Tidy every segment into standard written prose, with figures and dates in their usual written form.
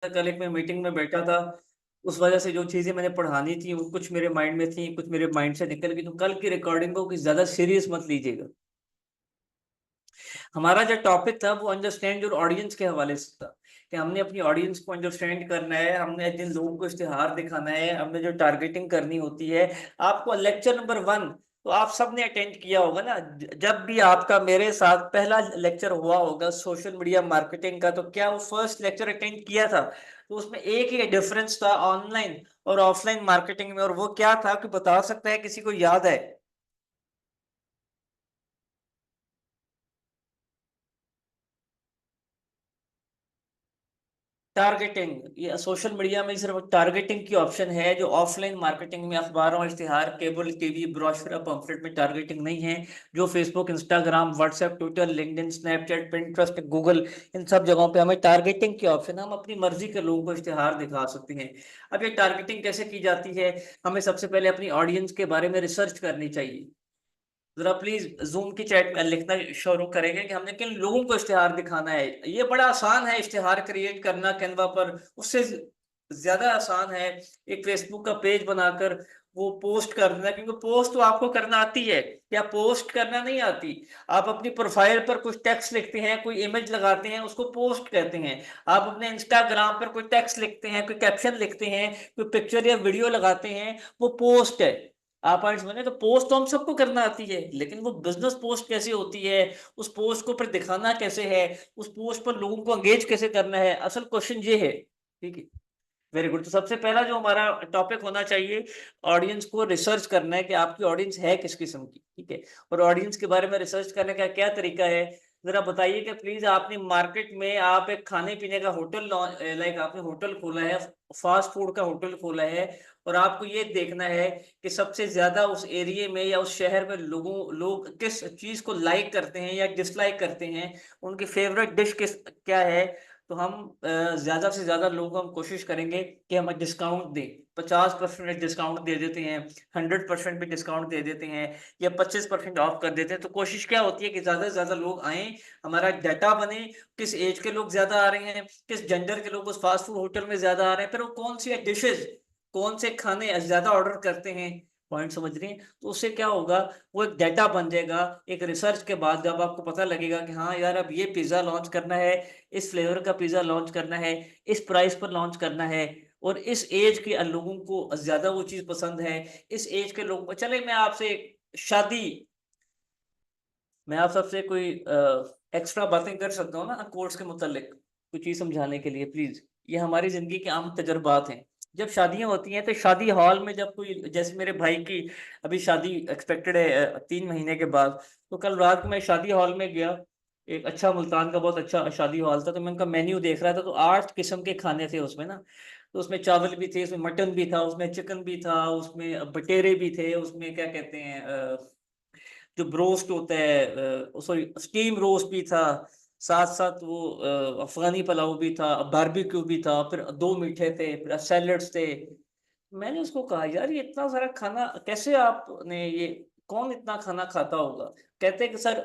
कल एक मैं मीटिंग में बैठा था, उस वजह से जो चीजें मैंने पढ़ानी थी वो कुछ मेरे माइंड में थी, कुछ मेरे माइंड से निकल गई। तो कल की रिकॉर्डिंग को कुछ ज्यादा सीरियस मत लीजिएगा। हमारा जो टॉपिक था वो अंडरस्टैंड योर ऑडियंस के हवाले से था, कि हमने अपनी ऑडियंस को अंडरस्टैंड करना है, हमने जिन लोगों को इश्तिहार दिखाना है, हमने जो टारगेटिंग करनी होती है। आपको लेक्चर नंबर 1 तो आप सबने अटेंड किया होगा ना। जब भी आपका मेरे साथ पहला लेक्चर हुआ होगा सोशल मीडिया मार्केटिंग का, तो क्या वो फर्स्ट लेक्चर अटेंड किया था? तो उसमें एक ही डिफरेंस था ऑनलाइन और ऑफलाइन मार्केटिंग में, और वो क्या था कि बता सकता है, किसी को याद है? टारगेटिंग। ये सोशल मीडिया में सिर्फ टारगेटिंग की ऑप्शन है, जो ऑफलाइन मार्केटिंग में अखबारों, इश्तिहार, केबल टीवी, ब्रोशर, पंफलेट में टारगेटिंग नहीं है। जो Facebook, Instagram, WhatsApp, Twitter, LinkedIn, Snapchat, Pinterest, Google, इन सब जगहों पे हमें टारगेटिंग की ऑप्शन है। हम अपनी मर्जी के लोगों को इश्तिहार दिखा सकते हैं। अब ये टारगेटिंग कैसे की जाती है? हमें सबसे पहले अपनी ऑडियंस के बारे में रिसर्च करनी चाहिए। जरा प्लीज जूम की चैट में लिखना शुरू करेंगे कि हमने किन लोगों को इश्तिहार दिखाना है। ये बड़ा आसान है इश्तिहार क्रिएट करना कैनवा पर, उससे ज्यादा आसान है एक फेसबुक का पेज बनाकर वो पोस्ट कर देना। क्योंकि पोस्ट तो आपको करना आती है, या पोस्ट करना नहीं आती? आप अपनी प्रोफाइल पर कुछ टेक्स्ट लिखते हैं, कोई इमेज लगाते हैं, उसको पोस्ट कहते हैं। आप अपने इंस्टाग्राम पर कोई टेक्स्ट लिखते हैं, कोई कैप्शन लिखते हैं, कोई पिक्चर या वीडियो लगाते हैं, वो पोस्ट है। आप आज बने तो पोस्ट तो हम सबको करना आती है, लेकिन वो बिजनेस पोस्ट कैसे होती है, उस पोस्ट को फिर दिखाना कैसे है, उस पोस्ट पर लोगों को एंगेज कैसे करना है, असल क्वेश्चन ये है। ठीक है, वेरी गुड। तो सबसे पहला जो हमारा टॉपिक होना चाहिए, ऑडियंस को रिसर्च करना है कि आपकी ऑडियंस है किस किस्म की। ठीक है, और ऑडियंस के बारे में रिसर्च करने का क्या तरीका है? जरा बताइए कि प्लीज, आपने मार्केट में आप एक खाने पीने का होटल, लाइक आपने होटल खोला है, फास्ट फूड का होटल खोला है, और आपको ये देखना है कि सबसे ज्यादा उस एरिया में या उस शहर में लोग किस चीज को लाइक करते हैं या डिसलाइक करते हैं, उनकी फेवरेट डिश किस क्या है। तो हम ज्यादा से ज्यादा लोगों को हम कोशिश करेंगे कि हम डिस्काउंट दें। 50% डिस्काउंट दे देते हैं, 100% भी डिस्काउंट दे देते हैं, या 25% ऑफ कर देते हैं। तो कोशिश क्या होती है कि ज्यादा से ज्यादा लोग आए, हमारा डाटा बने, किस एज के लोग ज्यादा आ रहे हैं, किस जेंडर के लोग उस फास्ट फूड होटल में ज्यादा आ रहे हैं, फिर वो कौन सी डिशेज, कौन से खाने ज्यादा ऑर्डर करते हैं। पॉइंट समझ रहे हैं? तो उससे क्या होगा, वो एक डाटा बन जाएगा। एक रिसर्च के बाद जब आपको पता लगेगा कि हाँ यार, अब ये पिज्जा लॉन्च करना है, इस फ्लेवर का पिज्जा लॉन्च करना है, इस प्राइस पर लॉन्च करना है, और इस एज के लोगों को ज्यादा वो चीज पसंद है, इस एज के लोगों को। चले शादी मैं आप सबसे कोई एक्स्ट्रा बातें कर सकता हूँ ना कोर्स के मुतालिक, कुछ चीज समझाने के लिए प्लीज। ये हमारी जिंदगी के आम तजर्बात हैं। जब शादियां होती हैं तो शादी हॉल में, जब कोई, जैसे मेरे भाई की अभी शादी एक्सपेक्टेड है 3 महीने के बाद, तो कल रात को मैं शादी हॉल में गया। एक अच्छा मुल्तान का बहुत अच्छा शादी हॉल था, तो मैं उनका मेन्यू देख रहा था, तो 8 किस्म के खाने थे उसमें ना। तो उसमें चावल भी थे, उसमें मटन भी था, उसमें चिकन भी था, उसमें बटेरे भी थे, उसमें क्या कहते हैं, जो ब्रोस्ट होता है, सॉरी स्टीम रोस्ट भी था, साथ साथ वो अफगानी पुलाव भी था, बारबेक्यू भी था, फिर 2 मीठे थे, फिर सैलड्स थे। मैंने उसको कहा, यार ये इतना सारा खाना कैसे आपने, ये कौन इतना खाना खाता होगा? कहते हैं कि सर,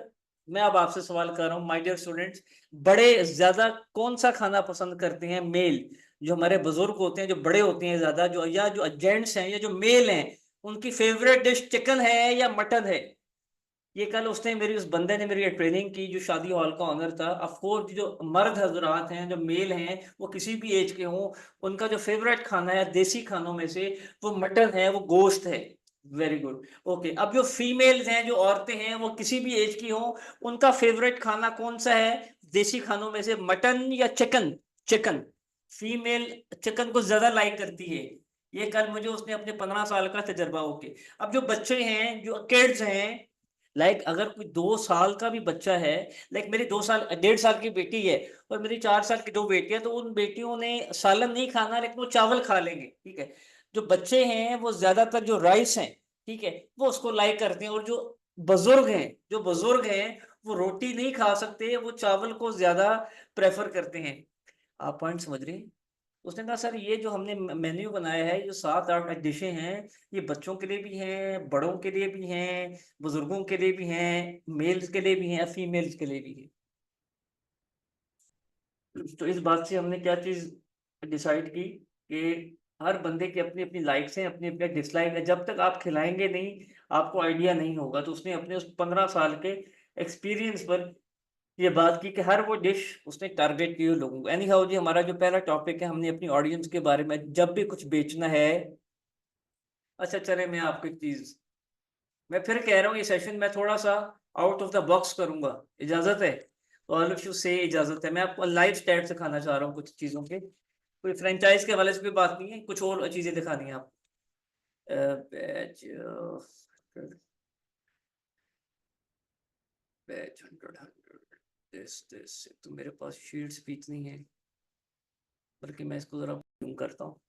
मैं अब आपसे सवाल कर रहा हूँ माय डियर स्टूडेंट्स, बड़े ज्यादा कौन सा खाना पसंद करते हैं? मेल, जो हमारे बुजुर्ग होते हैं, जो बड़े होते हैं ज्यादा, जो या जो जेंट्स हैं या जो मेल हैं, उनकी फेवरेट डिश चिकन है या मटन है? ये कल उसने मेरी उस बंदे ने मेरी ट्रेनिंग की, जो शादी हॉल का ऑनर था। ऑफ कोर्स जो मर्द हजरात हैं, जो मेल हैं, वो किसी भी एज के हों, उनका जो फेवरेट खाना है देसी खानों में से, वो मटन है, वो गोश्त है। Very good. ओके, अब जो फीमेल्स हैं, जो औरतें हैं, वो किसी भी एज की हों, उनका फेवरेट खाना कौन सा है देसी खानों में से, मटन या चिकन? चिकन। फीमेल चिकन को ज्यादा लाइक करती है। ये कल मुझे उसने अपने 15 साल का तजर्बा होके। अब जो बच्चे हैं, जो किड्स हैं, अगर कोई 2 साल का भी बच्चा है, मेरी 2 साल 1.5 साल की बेटी है, और मेरी 4 साल की 2 बेटियां, तो उन बेटियों ने सालन नहीं खाना, लेकिन वो चावल खा लेंगे। ठीक है, जो बच्चे हैं वो ज्यादातर जो राइस हैं, ठीक है, वो उसको लाइक करते हैं, और जो बुजुर्ग हैं वो रोटी नहीं खा सकते, वो चावल को ज्यादा प्रेफर करते हैं। आप पॉइंट समझ रहे हैं? उसने कहा, सर ये जो हमने मेन्यू बनाया है, जो 7 8 डिशें हैं, ये बच्चों के लिए भी हैं, बड़ों के लिए भी हैं, बुजुर्गों के लिए भी हैं, मेल्स के लिए भी हैं, फीमेल्स के लिए भी है। तो इस बात से हमने क्या चीज डिसाइड की कि हर बंदे की अपनी अपनी लाइक्स हैं, अपनी अपनी डिसलाइक है। जब तक आप खिलाएंगे नहीं, आपको आइडिया नहीं होगा। तो उसने अपने उस 15 साल के एक्सपीरियंस पर ये बात की कि हर वो डिश उसने टारगेट की हुई लोगों को। एनी हाउ जी, हमारा जो पहला टॉपिक है, हमने अपनी ऑडियंस के बारे में जब भी कुछ बेचना है। अच्छा चले, मैं आपको एक चीज, मैं फिर कह रहा हूँ, ये सेशन मैं थोड़ा सा आउट ऑफ द बॉक्स करूंगा, इजाजत है? ऑल ऑफ यू से इजाजत है। मैं आपको लाइव स्टैट सिखाना चाह रहा हूँ कुछ चीजों के, कोई फ्रेंचाइज के हवाले से भी बात नहीं है, कुछ और चीजें दिखानी है आपको। बैच बैच 100 दिस तो मेरे पास शीट्स भी इतनी है, बल्कि मैं इसको जरा जूम करता हूँ।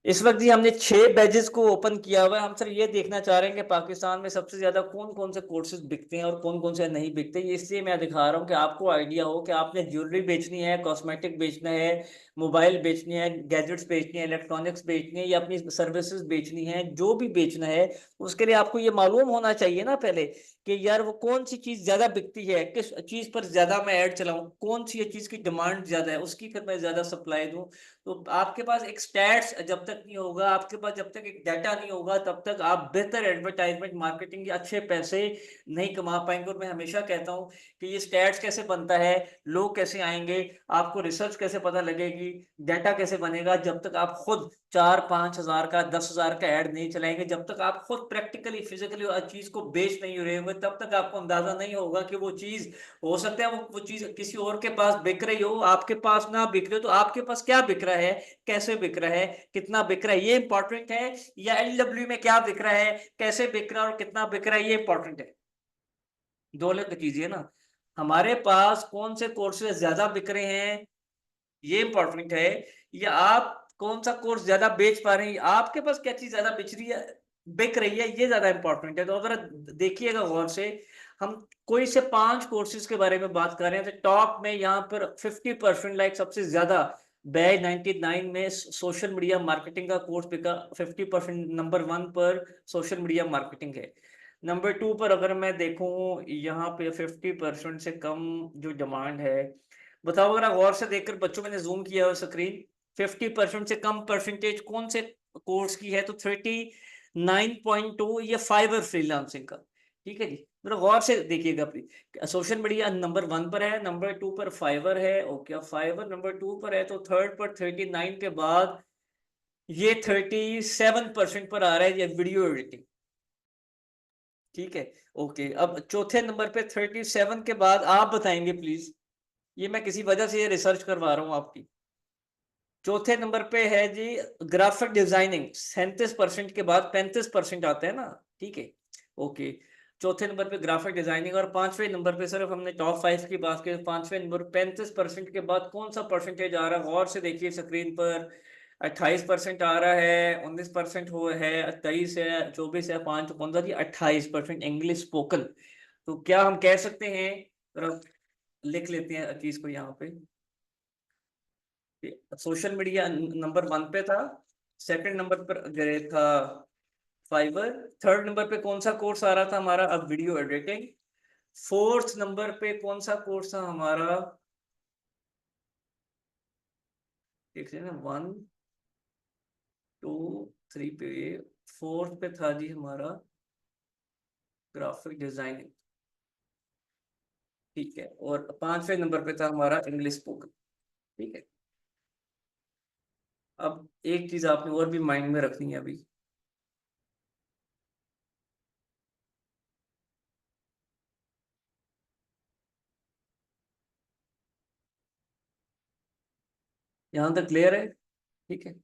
इस वक्त जी हमने 6 बैचेस को ओपन किया हुआ है। हम सर ये देखना चाह रहे हैं कि पाकिस्तान में सबसे ज्यादा कौन कौन से कोर्सेज बिकते हैं और कौन कौन से नहीं बिकते। ये इसलिए मैं दिखा रहा हूँ कि आपको आइडिया हो कि आपने ज्वेलरी बेचनी है, कॉस्मेटिक बेचना है, मोबाइल बेचनी है, गैजेट्स बेचनी है, इलेक्ट्रॉनिक्स बेचनी है, या अपनी सर्विसेज बेचनी है, जो भी बेचना है, उसके लिए आपको ये मालूम होना चाहिए ना पहले कि यार वो कौन सी चीज ज्यादा बिकती है, किस चीज पर ज्यादा मैं ऐड चलाऊं, कौन सी चीज की डिमांड ज्यादा है, उसकी फिर मैं ज्यादा सप्लाई दूं। तो आपके पास एक स्टैट्स जब तक नहीं होगा, आपके पास जब तक एक डाटा नहीं होगा, तब तक आप बेहतर एडवर्टाइजमेंट मार्केटिंग के अच्छे पैसे नहीं कमा पाएंगे। और मैं हमेशा कहता हूं कि ये स्टैट्स कैसे बनता है, लोग कैसे आएंगे, आपको रिसर्च कैसे पता लगेगी, डाटा कैसे बनेगा, जब तक आप खुद 4-5 हज़ार का 10 हज़ार का ऐड नहीं चलाएंगे, जब तक आप खुद प्रैक्टिकली फिजिकली चीज को बेच नहीं रहे होंगे, तब तक आपको अंदाजा नहीं होगा कि वो चीज, हो सकता है वो चीज किसी और के पास बिक रही हो, आपके पास ना बिक रही हो। तो आपके पास क्या बिक रहा है, कैसे बिक रहा है, कितना बिक रहा है, ये इंपॉर्टेंट है, या एलडब्ल्यू में क्या बिक रहा है, कैसे बिक रहा है और कितना बिक रहा है, ये इंपॉर्टेंट है। दो अलग चीजें ना। हमारे पास कौन से कोर्सेज ज्यादा बिक रहे हैं, ये इंपॉर्टेंट है, या आप कौन सा कोर्स ज्यादा बेच पा रहे हैं, आपके पास क्या चीज ज्यादा बिच रही है, बिक रही है, ये ज्यादा इंपॉर्टेंट है। तो अगर देखिएगा गौर से, हम कोई से 5 कोर्सेज के बारे में बात कर रहे हैं, तो टॉप में यहाँ पर 50%, लाइक सबसे ज्यादा बैच 99 में सोशल मीडिया मार्केटिंग का कोर्स बिका 50%। नंबर 1 पर सोशल मीडिया मार्केटिंग है। नंबर 2 पर अगर मैं देखूं, यहाँ पे 50% से कम जो डिमांड है, बताओ अगर आप गौर से देखकर, बच्चों मैंने जूम किया है स्क्रीन, 50% से कम परसेंटेज कौन से कोर्स की है, तो 39.2 ये फाइवर फ्रीलांसिंग का। ठीक है जी, मतलब गौर से देखिएगा प्लीज। सोशल मीडिया नंबर 1 पर है, नंबर 2 पर फाइवर है। ओके, फाइवर नंबर 2 पर है, तो थर्ड पर 39 के बाद ये 37% पर आ रहा है, ये वीडियो एडिटिंग। ठीक है, ओके। अब चौथे नंबर पे 37 के बाद आप बताएंगे प्लीज, ये मैं किसी वजह से ये रिसर्च करवा रहा हूँ आपकी। चौथे नंबर पे है जी ग्राफिक डिजाइनिंग, 37% के बाद 35% आते हैं ना। ठीक है, ओके। चौथे नंबर पे ग्राफिक डिजाइनिंग, और 5वें नंबर पे, सिर्फ हमने टॉप 5 की बात की, 5वें नंबर 35% के बाद कौन सा परसेंटेज आ रहा है, गौर से देखिए स्क्रीन पर। 28% आ रहा है, 19% हो है, 23 है, 24 है, 5 15 जी, 28% इंग्लिश स्पोकन। तो क्या हम कह सकते हैं, जरा लिख लेते हैं चीज को यहाँ पे। सोशल मीडिया नंबर 1 पे था, सेकंड नंबर पर गए था फाइबर, थर्ड नंबर पे कौन सा कोर्स आ रहा था हमारा, अब वीडियो एडिटिंग, फोर्थ नंबर पे कौन सा कोर्स था हमारा, देख रहे हैं ना, 1 2 3 पे, फोर्थ पे था जी हमारा ग्राफिक डिजाइनिंग। ठीक है, और 5वें नंबर पे था हमारा इंग्लिश स्पोकन। ठीक है, अब एक चीज आपने और भी माइंड में रखनी है अभी। यहाँ तक क्लियर है? ठीक है,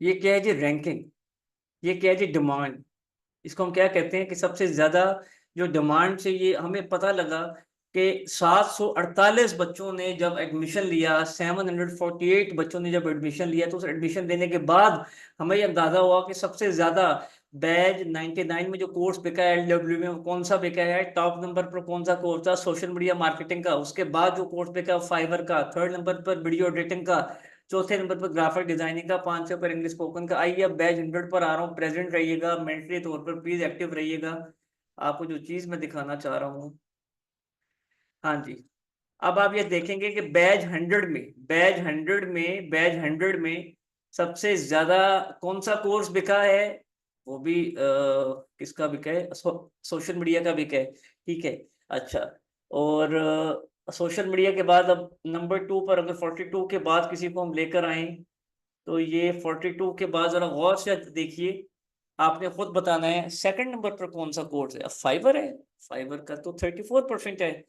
ये क्या है जी, रैंकिंग, ये क्या है जी, डिमांड। इसको हम क्या कहते हैं कि सबसे ज्यादा जो डिमांड से, ये हमें पता लगा कि 748 बच्चों ने जब एडमिशन लिया, 748 बच्चों ने जब एडमिशन लिया, तो उस एडमिशन लेने के बाद हमें ये अंदाजा हुआ कि सबसे ज्यादा बैच 99 में जो कोर्स बिका है, एलडब्ल्यू में, वो कौन सा बिका है, टॉप नंबर पर कौन सा कोर्स था, सोशल मीडिया मार्केटिंग का। उसके बाद जो कोर्स बिका फाइवर का, थर्ड नंबर पर वीडियो एडिटिंग का, चौथे नंबर पर ग्राफिक डिजाइनिंग का, 5वें पर इंग्लिश स्पोकन का। आइए अब बैच 100 पर आ रहा हूँ, प्रेजेंट रहिएगा, मेंटली तौर पर प्लीज एक्टिव रहिएगा। आपको जो चीज मैं दिखाना चाह रहा हूँ, हाँ जी, अब आप ये देखेंगे कि बैच 100 में सबसे ज्यादा कौन सा कोर्स बिका है, वो भी किसका बिका है, सोशल मीडिया का बिका है, ठीक है। अच्छा, और सोशल मीडिया के बाद अब नंबर 2 पर अगर 42 के बाद किसी को हम लेकर आए, तो ये 42 के बाद जरा गौर से देखिए, आपने खुद बताना है सेकंड नंबर पर कौन सा कोर्स है। अब फाइबर है, फाइबर का तो 34% है,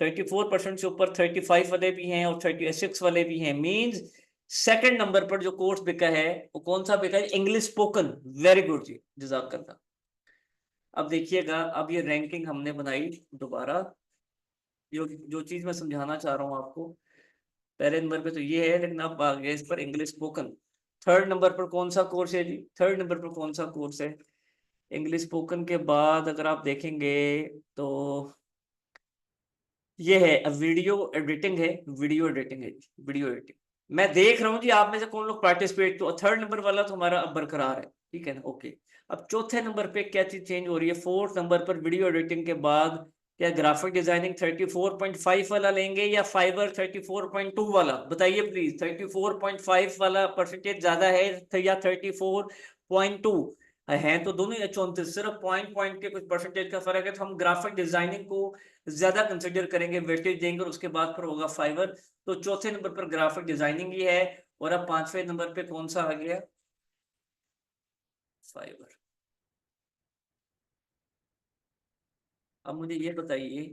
34% से ऊपर 35 वाले भी हैं और 36 वाले भी हैं, मींस सेकंड नंबर पर जो कोर्स बिका है वो कौन सा बिका है, इंग्लिश स्पोकन। वेरी गुड जी, जज़ाकल्लाह। अब देखिएगा, अब ये रैंकिंग हमने बनाई दोबारा, जो जो चीज मैं समझाना चाह रहा हूँ आपको, पहले नंबर पे तो ये है, लेकिन अब आ गया इस पर इंग्लिश स्पोकन। थर्ड नंबर पर कौन सा कोर्स है जी, थर्ड नंबर पर कौन सा कोर्स है इंग्लिश स्पोकन के बाद, अगर आप देखेंगे तो ये है, अब वीडियो एडिटिंग है, वीडियो एडिटिंग है, वीडियो एडिटिंग। मैं देख रहा हूँ जी आप में से कौन लोग पार्टिसिपेट, तो थर्ड नंबर वाला तो हमारा अब बरकरार है, ठीक है ना, ओके। अब चौथे नंबर पे क्या चीज चेंज हो रही है, फोर्थ नंबर पर वीडियो एडिटिंग के बाद क्या ग्राफिक डिजाइनिंग 34.5 वाला लेंगे या फाइबर 34.2 वाला, बताइए प्लीज। 34.5 वाला परसेंटेज ज्यादा है या 34.2 है, तो दोनों ही 34, सिर्फ पॉइंट पॉइंट के कुछ परसेंटेज का फर्क है, तो हम ग्राफिक डिजाइनिंग को ज्यादा कंसिडर करेंगे, वेटेज देंगे और उसके बाद पर होगा फाइबर। तो चौथे नंबर पर ग्राफिक डिजाइनिंग ही है, और अब पांचवें नंबर पे कौन सा आ गया, फाइबर। अब मुझे ये बताइए,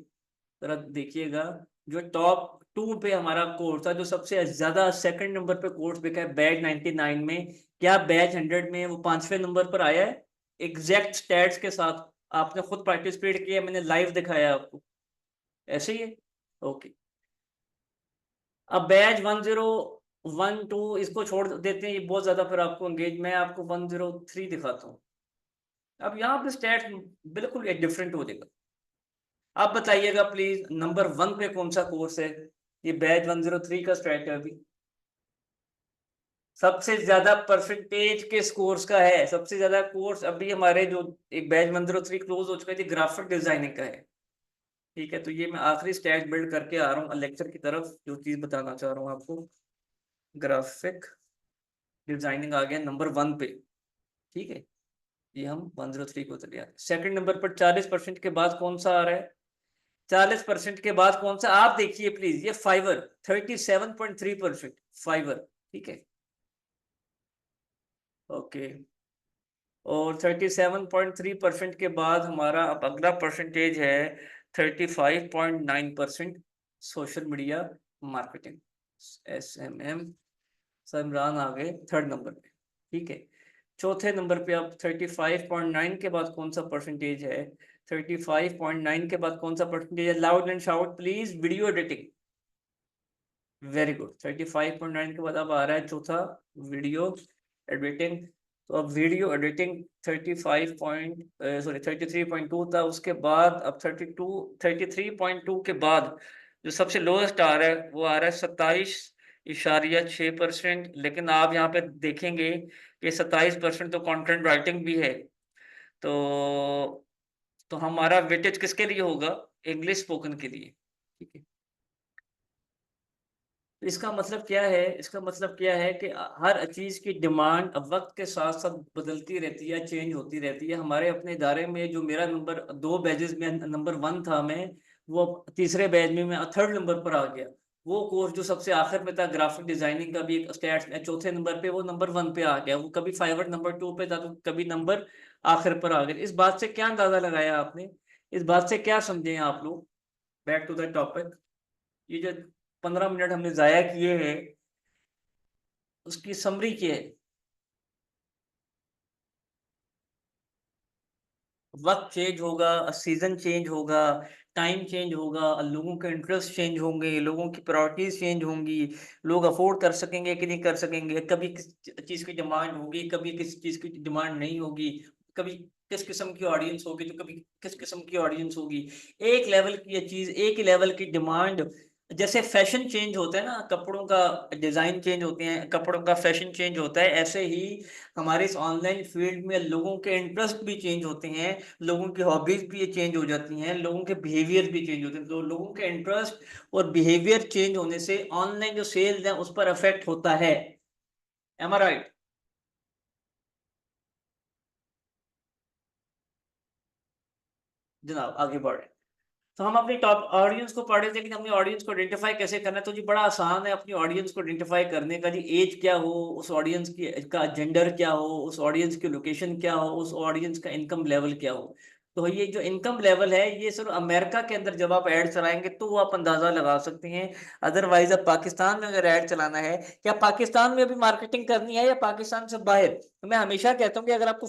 जरा देखिएगा, जो टॉप 2 पे हमारा कोर्स था, जो सबसे ज्यादा सेकंड नंबर पे कोर्स बिका है बैच 99 में, क्या बैच 100 में वो पांचवें नंबर पर आया है, एग्जैक्ट स्टैट्स के साथ। आपने खुद पार्टिसिपेट किया, मैंने लाइव दिखाया आपको, ऐसे ही है, ओके। अब बैच 1012 इसको छोड़ देते हैं, ये बहुत ज्यादा फिर आपको एंगेज, मैं आपको 103 दिखाता हूँ। अब यहाँ पे स्टैट बिल्कुल डिफरेंट हो जाएगा। आप बताइएगा प्लीज, नंबर 1 पे कौन सा कोर्स है, ये बैच 103 का स्टैट है अभी। सबसे ज्यादा परसेंटेज किस कोर्स का है, सबसे ज्यादा कोर्स अभी हमारे जो एक बैच 103 क्लोज हो चुका है, ग्राफिक डिजाइनिंग का है, ठीक है। तो ये मैं आखिरी स्टैट बिल्ड करके आ रहा हूँ लेक्चर की तरफ, जो चीज बताना चाह रहा हूँ आपको, ग्राफिक डिजाइनिंग आ गया नंबर 1 पे, ठीक है। ये हम 103 को चले आते, सेकंड नंबर पर 40% के बाद कौन सा आ रहा है, 40% के बाद कौन सा, आप देखिए प्लीज, ये फाइबर 37.3% फाइबर, ठीक है, ओके। और 37.3% के बाद हमारा अब अगला परसेंटेज है 35.9% social media marketing, SMM। Imran आ गए थर्ड नंबर पे, ठीक है। चौथे नंबर पे अब 35.9 के बाद कौन सा परसेंटेज है, 35.9 के बाद कौन सा परसेंटेज है, loud and shout please, video editing. Very good, 35.9 के बाद अब आ रहा है चौथा, वीडियो एडिटिंग। तो अब वीडियो एडिटिंग 33.2 था, उसके बाद अब 33.2 के बाद जो सबसे लोएस्ट आ रहा है वो आ रहा है 27.6%। लेकिन आप यहाँ पे देखेंगे कि 27% तो कंटेंट राइटिंग भी है, तो हमारा वेटेज किसके लिए होगा, इंग्लिश स्पोकन के लिए, ठीक है। तो इसका मतलब क्या है, इसका मतलब क्या है कि हर चीज की डिमांड अब वक्त के साथ साथ बदलती रहती है, चेंज होती रहती है। हमारे अपने इदारे में जो मेरा नंबर 2 बैचेस में नंबर 1 था, मैं वो तीसरे बैच में मैं थर्ड नंबर पर आ गया। वो कोर्स जो सबसे आखिर में था, ग्राफिक डिजाइनिंग का भी एक स्टैट्स में चौथे नंबर पे, वो नंबर 1 पे आ गया। वो कभी फाइवर नंबर 2 पे था, तो कभी नंबर आखिर पर आ गया। इस बात से क्या अंदाजा लगाया आपने, इस बात से क्या समझे आप लोग, बैक टू द टॉपिक। ये जो 15 मिनट हमने जाया किए हैं, उसकी समरी क्या है, वक्त चेंज होगा, सीजन चेंज होगा, टाइम चेंज होगा, लोगों के इंटरेस्ट चेंज होंगे, लोगों की प्रायोरिटीज चेंज होंगी, लोग अफोर्ड कर सकेंगे कि नहीं कर सकेंगे, कभी किस चीज की डिमांड होगी, कभी किस चीज की डिमांड नहीं होगी, कभी किस किस्म की ऑडियंस होगी तो कभी किस किस्म की ऑडियंस होगी। एक लेवल की ये चीज, एक ही लेवल की डिमांड जैसे फैशन चेंज होता है ना, कपड़ों का डिजाइन चेंज होते हैं, कपड़ों का फैशन चेंज होता है, ऐसे ही हमारे इस ऑनलाइन फील्ड में लोगों के इंटरेस्ट भी चेंज होते हैं, लोगों की हॉबीज भी चेंज हो जाती हैं, लोगों के बिहेवियर भी चेंज होते हैं। तो लोगों के इंटरेस्ट और बिहेवियर चेंज होने से ऑनलाइन जो सेल्स है उस पर अफेक्ट होता है। एम आई राइट? जनाब आगे बढ़े। तो हम अपनी टॉप ऑडियंस को पढ़े थे कि हमने ऑडियंस को आइडेंटिफाई कैसे करना है। तो जी बड़ा आसान है अपनी ऑडियंस को आइडेंटिफाई करने का। जी एज क्या हो उस ऑडियंस की, का जेंडर क्या हो उस ऑडियंस की, लोकेशन क्या हो उस ऑडियंस का, इनकम लेवल क्या हो। तो ये जो इनकम लेवल है ये सिर्फ अमेरिका के अंदर जब आप ऐड चलाएंगे तो वो आप अंदाजा लगा सकते हैं। अदरवाइज अब पाकिस्तान में अगर ऐड चलाना है, क्या पाकिस्तान में भी मार्केटिंग करनी है या पाकिस्तान से बाहर, तो मैं हमेशा कहता हूँ कि अगर आपको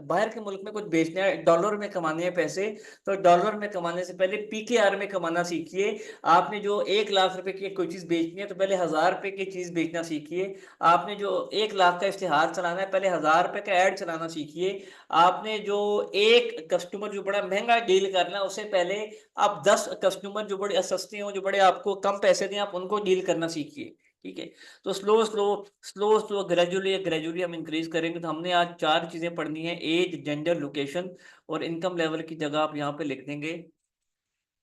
बाहर के मुल्क में कुछ बेचना है, डॉलर में कमाने हैं पैसे, तो डॉलर में कमाने से पहले पीकेआर में कमाना सीखिए। आपने जो 1 लाख रुपए की कोई चीज बेचनी है तो पहले 1000 रुपए की चीज बेचना सीखिए। आपने जो 1 लाख का इश्तिहार चलाना है पहले 1000 रुपए का ऐड चलाना सीखिए। आपने जो एक कस्टमर जो बड़ा महंगा डील करना है उससे पहले आप 10 कस्टमर जो बड़े सस्ते हो, जो बड़े आपको कम पैसे दें, आप उनको डील करना सीखिए। ठीक है। तो slow slow slow slow gradually gradually हम इंक्रीज करेंगे। तो हमने आज 4 चीजें पढ़नी है, एज, जेंडर, लोकेशन और इनकम लेवल की जगह आप यहाँ पे लिख देंगे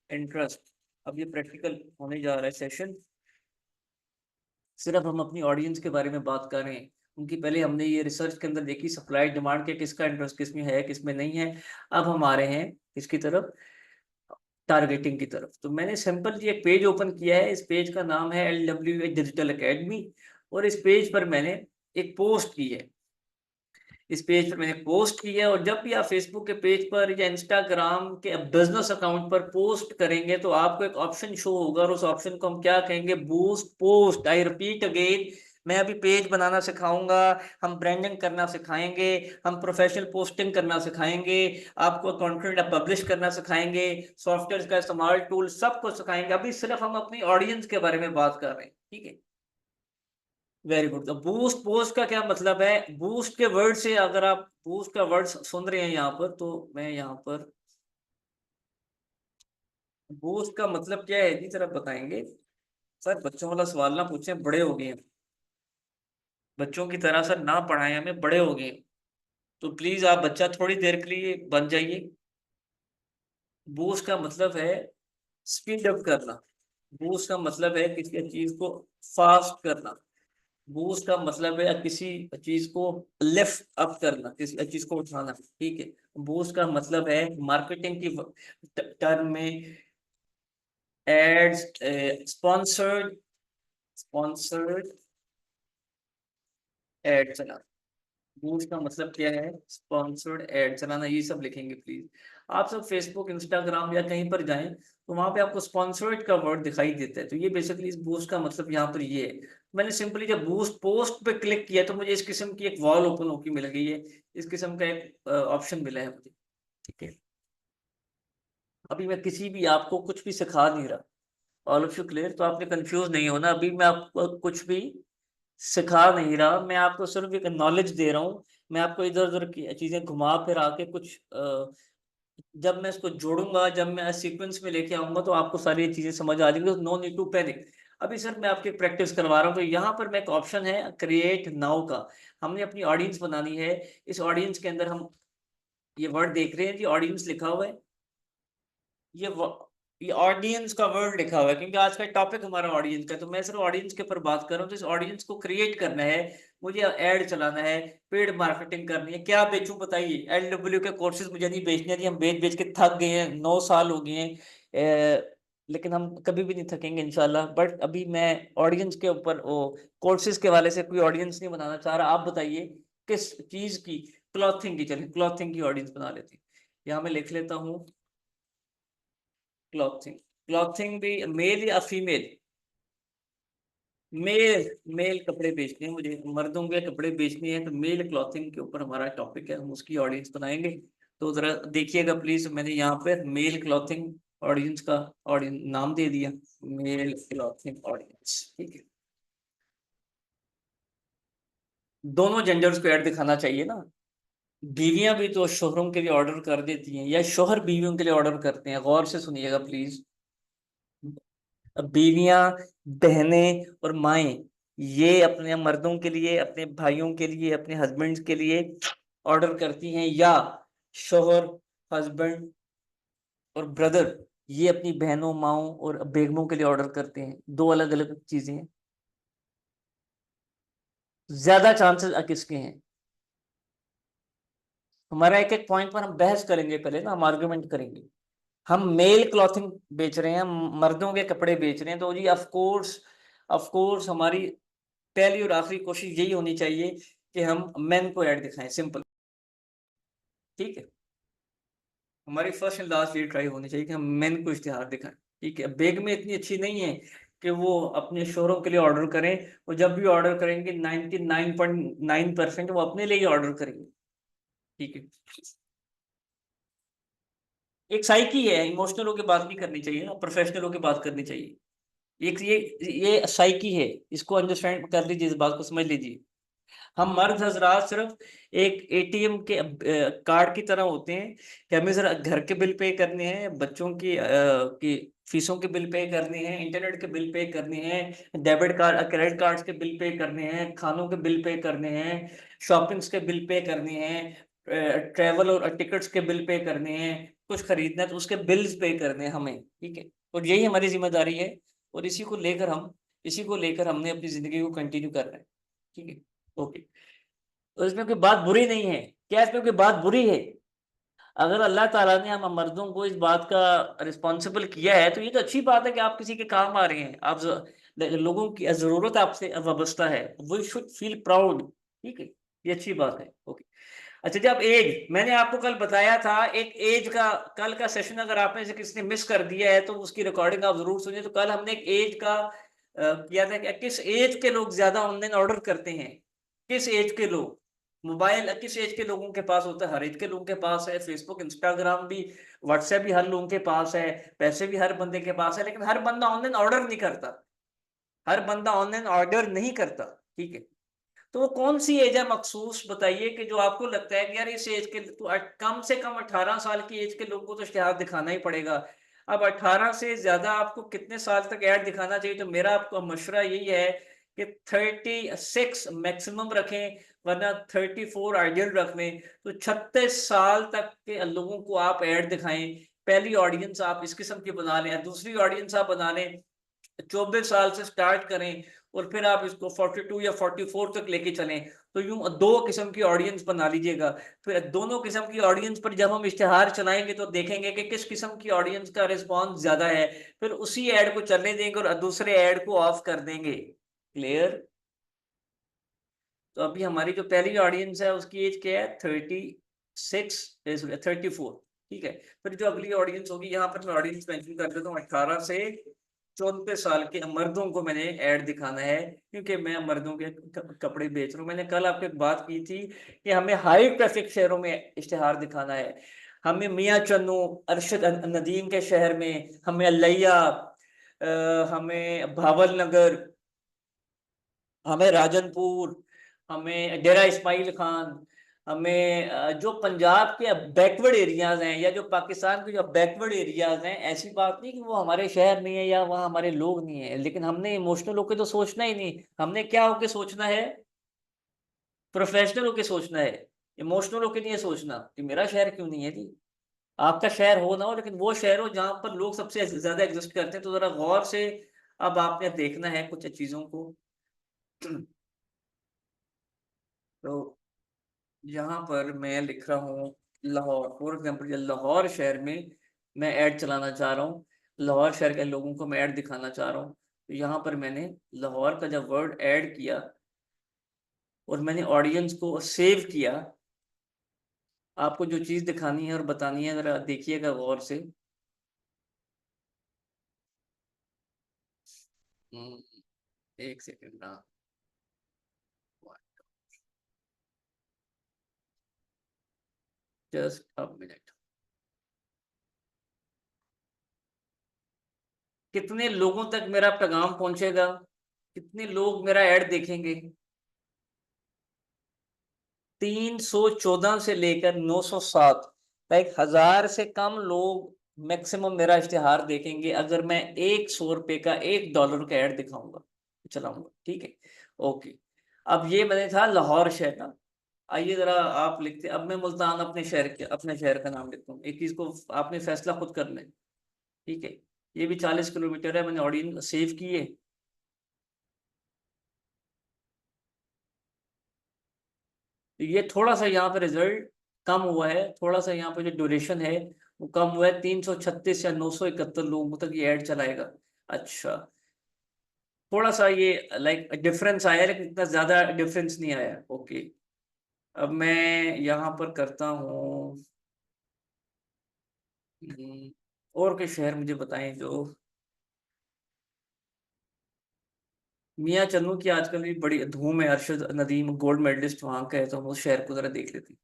इंटरेस्ट। अब ये प्रैक्टिकल होने जा रहा है सेशन। सिर्फ हम अपनी ऑडियंस के बारे में बात कर रहे हैं, उनकी पहले हमने ये रिसर्च के अंदर देखी सप्लाई डिमांड के, किसका इंटरेस्ट किस में है किस में नहीं है। अब हम आ रहे हैं इसकी तरफ, टारगेटिंग की तरफ। तो मैंने सिंपल जी एक पेज ओपन किया है, इस पेज का नाम है LWA डिजिटल अकेडमी। और इस पेज पर मैंने एक पोस्ट की है, इस पेज पर मैंने पोस्ट की है। और जब भी आप फेसबुक के पेज पर या इंस्टाग्राम के बिजनेस अकाउंट पर पोस्ट करेंगे तो आपको एक ऑप्शन शो होगा, और उस ऑप्शन को हम क्या कहेंगे, boost post. I repeat again, मैं अभी पेज बनाना सिखाऊंगा, हम ब्रांडिंग करना सिखाएंगे, हम प्रोफेशनल पोस्टिंग करना सिखाएंगे, आपको कंटेंट पब्लिश करना सिखाएंगे, सॉफ्टवेयर का इस्तेमाल, टूल सब कुछ सिखाएंगे। अभी सिर्फ हम अपनी ऑडियंस के बारे में बात कर रहे हैं। ठीक है, वेरी गुड। तो बूस्ट पोस्ट का क्या मतलब है, बूस्ट के वर्ड से, अगर आप बूस्ट का वर्ड सुन रहे हैं यहाँ पर, तो मैं यहाँ पर बूस्ट का मतलब क्या है जी जरा बताएंगे। सर बच्चों वाला सवाल ना पूछें, बड़े हो गए हैं, बच्चों की तरह सर ना पढ़ाएं हमें, बड़े हो गए हैं। तो प्लीज आप बच्चा थोड़ी देर के लिए बन जाइए। बूस्ट का मतलब है स्पीड अप करना, बूस्ट का मतलब है किसी चीज को फास्ट करना, बूस्ट का मतलब है किसी चीज को लिफ्ट अप करना, किसी चीज को उठाना। ठीक है। बूस्ट का मतलब है मार्केटिंग की टर्म में एड्स, स्पॉन्सर्ड, स्पॉन्सर्ड एड चलाना। बूस्ट का मतलब क्या है, स्पॉन्सर्ड एड चलाना। ये सब लिखेंगे प्लीज। आप सब फेसबुक, इंस्टाग्राम या कहीं पर जाएं तो वहां पे आपको स्पॉन्सर्ड का वर्ड दिखाई देता है। तो ये बेसिकली इस बूस्ट का मतलब यहाँ पर ये है। मैंने सिंपली जब बूस्ट पोस्ट पे क्लिक किया तो मुझे इस किस्म की एक वॉल ओपन होकर मिल गई है, इस किस्म का एक ऑप्शन मिला है मुझे। ठीक है। अभी मैं किसी भी आपको कुछ भी सिखा नहीं रहा, ऑल ऑफ यू क्लियर? तो आपने कंफ्यूज नहीं होना, अभी मैं आपको कुछ भी सिखा नहीं रहा, मैं आपको सिर्फ एक नॉलेज दे रहा हूँ। मैं आपको इधर उधर की चीजें घुमा फिर आके कुछ जब मैं इसको जोड़ूंगा, जब मैं सीक्वेंस में लेके आऊंगा तो आपको सारी चीजें समझ आ जाएंगी। No need to panic. अभी सर मैं आपकी प्रैक्टिस करवा रहा हूँ। तो यहाँ पर मैं एक ऑप्शन है क्रिएट नाउ का, हमने अपनी ऑडियंस बनानी है। इस ऑडियंस के अंदर हम ये वर्ड देख रहे हैं जी, ऑडियंस लिखा हुआ है। ये ये ऑडियंस का वर्ड लिखा हुआ है क्योंकि आज का टॉपिक हमारा ऑडियंस का है। तो मैं सिर्फ ऑडियंस के ऊपर बात कर रहा हूँ। तो इस ऑडियंस को क्रिएट करना है, मुझे ऐड चलाना है, पेड मार्केटिंग करनी है। क्या बेचूं बताइए? LW के कोर्सेज मुझे नहीं बेचने हैं, हम बेच बेच के थक गए हैं, 9 साल हो गए हैं। लेकिन हम कभी भी नहीं थकेंगे इंशाल्लाह। बट अभी मैं ऑडियंस के ऊपर वो कोर्सेज के वाले से कोई ऑडियंस नहीं बनाना चाह रहा। आप बताइए किस चीज की? क्लॉथिंग की, चलिए क्लॉथिंग की ऑडियंस बना लेती हैं। यहाँ मैं लिख लेता हूँ क्लॉथिंग। क्लॉथिंग भी मेल या फीमेल? मेल, मेल कपड़े बेचने हैं मुझे, मर्दों के कपड़े बेचने हैं। तो मेल क्लॉथिंग के ऊपर हमारा टॉपिक है, हम उसकी ऑडियंस बनाएंगे। तो जरा देखिएगा प्लीज, मैंने यहाँ पे मेल क्लॉथिंग ऑडियंस का ऑडियंस नाम दे दिया, मेल क्लॉथिंग ऑडियंस। ठीक है। दोनों जेंडर्स को ऐड दिखाना चाहिए ना। बीवियां भी तो शोहरों के लिए ऑर्डर कर देती हैं या शोहर बीवियों के लिए ऑर्डर करते हैं, गौर से सुनिएगा प्लीज। बीवियां, बहनें और माएं, ये अपने मर्दों के लिए, अपने भाइयों के लिए, अपने हस्बैंड्स के लिए ऑर्डर करती हैं, या शोहर, हस्बैंड और ब्रदर ये अपनी बहनों, माओं और बेगमों के लिए ऑर्डर करते हैं? दो अलग अलग चीजें हैं। ज्यादा चांसेस किसके हैं? हमारा एक एक पॉइंट पर हम बहस करेंगे, पहले ना हम आर्गुमेंट करेंगे। हम मेल क्लॉथिंग बेच रहे हैं, हम मर्दों के कपड़े बेच रहे हैं, तो जी ऑफ कोर्स हमारी पहली और आखिरी कोशिश यही होनी चाहिए कि हम मेन को ऐड दिखाएं, सिंपल। ठीक है, हमारी फर्स्ट एंड लास्ट ये ट्राई होनी चाहिए कि हम मेन को इश्तिहार दिखाएं। ठीक है, बेग में इतनी अच्छी नहीं है कि वो अपने शोहरों के लिए ऑर्डर करें, वो जब भी ऑर्डर करेंगे 99.9% वो अपने लिए ही ऑर्डर करेंगे। ठीक है, एक साइकी है, इमोशनल होकर बात नहीं करनी चाहिए ना, प्रोफेशनल होकर बात करनी चाहिए। एक ये साइकी है, इसको अंडरस्टैंड कर लीजिए, इस बात को समझ लीजिए। हम मर्द हजरात सिर्फ एक एटीएम के कार्ड की तरह होते हैं कि हमें जरा घर के बिल पे करने हैं, बच्चों की फीसों के बिल पे करने हैं, इंटरनेट के बिल पे करने हैं, डेबिट कार्ड क्रेडिट कार्ड्स के बिल पे करने हैं, खानों के बिल पे करने हैं, शॉपिंग्स के बिल पे करने हैं, ट्रैवल और टिकट्स के बिल पे करने हैं, कुछ खरीदना है तो उसके बिल्स पे करने हैं हमें। ठीक है, और यही हमारी जिम्मेदारी है, और इसी को लेकर हमने अपनी जिंदगी को कंटिन्यू करना है। ठीक है, ओके। तो इसमें कोई बात बुरी नहीं है। क्या इसमें कोई बात बुरी है? अगर अल्लाह ताला ने हम मर्दों को इस बात का रिस्पॉन्सिबल किया है तो ये तो अच्छी बात है कि आप किसी के काम आ रहे हैं, लोगों की जरूरत आपसे वाबस्ता है, वी शुड फील प्राउड। ठीक है, ये अच्छी बात है, ओके। अच्छा, जब एज मैंने आपको कल बताया था, एक एज का कल का सेशन अगर आपने से किसी ने मिस कर दिया है तो उसकी रिकॉर्डिंग आप जरूर सुनिए। तो कल हमने एक एज का किया था कि किस एज के लोग ज्यादा ऑनलाइन ऑर्डर करते हैं, किस एज के लोग। मोबाइल किस एज के लोगों के पास होता है? हर एज के लोगों के पास है। फेसबुक, इंस्टाग्राम भी, व्हाट्सएप भी हर लोगों के पास है, पैसे भी हर बंदे के पास है, लेकिन हर बंदा ऑनलाइन ऑर्डर नहीं करता। हर बंदा ऑनलाइन ऑर्डर नहीं करता। ठीक है, तो वो कौन सी एज है मखसूस बताइए कि जो आपको लगता है कि यार इस एज के तो कम से कम 18 साल की एज के लोगों को तो इश्तिहार दिखाना ही पड़ेगा। अब 18 से ज्यादा आपको कितने साल तक ऐड दिखाना चाहिए? तो मेरा आपको मशवरा यही है कि 36 मैक्सिमम रखें, वरना 34 आइडियल रख लें। तो 36 साल तक के लोगों को आप ऐड दिखाएं। पहली ऑडियंस आप इस किस्म की बना लें, दूसरी ऑडियंस आप बना लें 24 साल से स्टार्ट करें, और फिर आप इसको 42 या 44 तक लेके चलें। तो यूं दो किस्म की ऑडियंस बना लीजिएगा। फिर दोनों किस्म की ऑडियंस पर जब हम इश्तिहार चलाएंगे तो देखेंगे कि किस किस्म की ऑडियंस का रिस्पांस ज्यादा है, फिर उसी ऐड को चलने देंगे और दूसरे ऐड को ऑफ कर देंगे। क्लियर? तो अभी हमारी जो पहली ऑडियंस है उसकी एज क्या है? 36, 34। ठीक है, फिर जो अगली ऑडियंस होगी, यहाँ पर मैं ऑडियंस मेंशन कर देता हूँ, 18 से 34 साल के मर्दों को मैंने ऐड दिखाना है, क्योंकि मैं मर्दों के कपड़े बेच रहा हूँ। मैंने कल आपको एक बात की थी कि हमें हाई ट्रैफिक शहरों में इश्तिहार दिखाना है। हमें मियाँ चन्नू, अरशद नदीम के शहर में, हमें अल्लैया, हमें भावल नगर, हमें राजनपुर, हमें डेरा इस्माइल खान, हमें जो पंजाब के बैकवर्ड एरियाज हैं, या जो पाकिस्तान के जो बैकवर्ड एरियाज हैं, ऐसी बात नहीं कि वो हमारे शहर नहीं है या वहाँ हमारे लोग नहीं है, लेकिन हमने इमोशनल होके तो सोचना ही नहीं। हमने क्या होके सोचना है? प्रोफेशनल होके सोचना है। इमोशनल होके नहीं है सोचना कि मेरा शहर क्यों नहीं है जी। आपका शहर हो ना हो, लेकिन वो शहर हो जहाँ पर लोग सबसे ज्यादा एग्जिस्ट करते हैं। तो जरा गौर से अब आपने देखना है कुछ चीजों को। तो यहाँ पर मैं लिख रहा हूँ लाहौर, फॉर एग्जाम्पल लाहौर शहर में मैं ऐड चलाना चाह रहा हूँ, लाहौर शहर के लोगों को मैं ऐड दिखाना चाह रहा हूँ। तो यहाँ पर मैंने लाहौर का जब वर्ड ऐड किया और मैंने ऑडियंस को सेव किया, आपको जो चीज़ दिखानी है और बतानी है ज़रा देखिएगा गौर से। हम्म, एक सेकेंड ना, जस्ट अ मिनट। कितने लोगों तक मेरा पैगाम पहुंचेगा? कितने लोग मेरा ऐड देखेंगे? 314 से लेकर 907, लाइक 1000 से कम लोग मैक्सिमम मेरा इश्तिहार देखेंगे अगर मैं एक 100 रुपए का $1 का ऐड दिखाऊंगा, चलाऊंगा, ठीक है। ओके, अब ये मैंने था लाहौर शहर का। आइए जरा आप लिखते, अब मैं मुल्तान अपने शहर का नाम लिखता हूँ। एक चीज को आपने फैसला खुद कर लें, ठीक है। ये भी 40 किलोमीटर है, मैंने ऑडियंस सेव किए। तो ये थोड़ा सा यहाँ पे रिजल्ट कम हुआ है, थोड़ा सा यहाँ पे जो ड्यूरेशन है वो कम हुआ है। 336 या 971 लोगों तक ये ऐड चलाएगा। अच्छा, थोड़ा सा ये लाइक डिफरेंस आया, लेकिन इतना ज्यादा डिफरेंस नहीं आया। ओके, अब मैं यहाँ पर करता हूँ। और के शहर मुझे बताएं जो मियाँ चन्नू की आजकल भी बड़ी धूम है। अरशद नदीम गोल्ड मेडलिस्ट वहां का है, तो हम उस शहर को जरा देख लेते हैं।